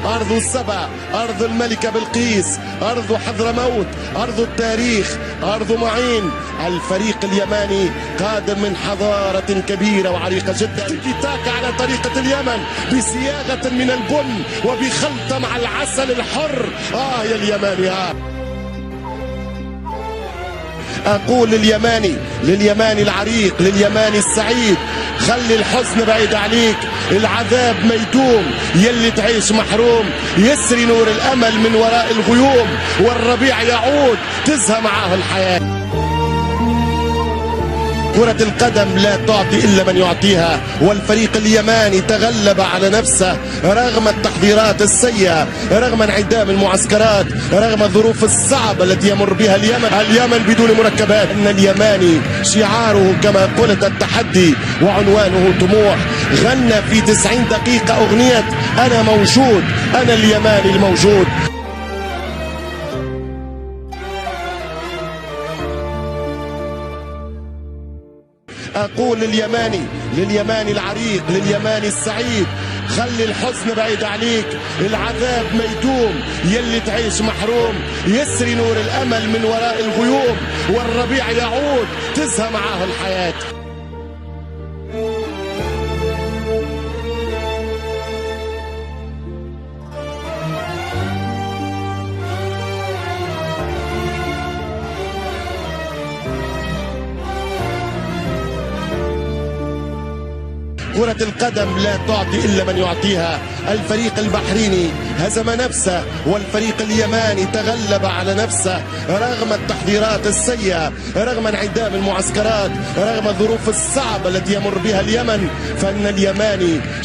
أرض السبع، أرض الملكة بلقيس، أرض حضرموت، أرض التاريخ، أرض معين. الفريق اليماني قادم من حضارة كبيرة وعريقة جدا. تيكي تاكا على طريقة اليمن بصياغة من البن وبخلطة مع العسل الحر. يا اليماني أقول لليماني العريق، لليماني السعيد، خلي الحزن بعيد عليك، العذاب ما يدوم، يلي تعيش محروم يسري نور الأمل من وراء الغيوم، والربيع يعود تزهى معاه الحياة. كرة القدم لا تعطي إلا من يعطيها، والفريق اليماني تغلب على نفسه رغم التحضيرات السيئة، رغم انعدام المعسكرات، رغم الظروف الصعبة التي يمر بها اليمن بدون مركبات. إن اليماني شعاره كما قلت التحدي وعنوانه طموح. غنى في 90 دقيقة أغنية أنا موجود، أنا اليماني الموجود. أقول لليماني العريق، لليماني السعيد، خلي الحزن بعيد عليك، العذاب ما يدوم، يلي تعيش محروم يسري نور الأمل من وراء الغيوم، والربيع يعود تزهى معاه الحياة. كرة القدم لا تعطي إلا من يعطيها. الفريق البحريني هزم نفسه، والفريق اليماني تغلب على نفسه رغم التحضيرات السيئة، رغم انعدام المعسكرات، رغم الظروف الصعبة التي يمر بها اليمن. فإن اليماني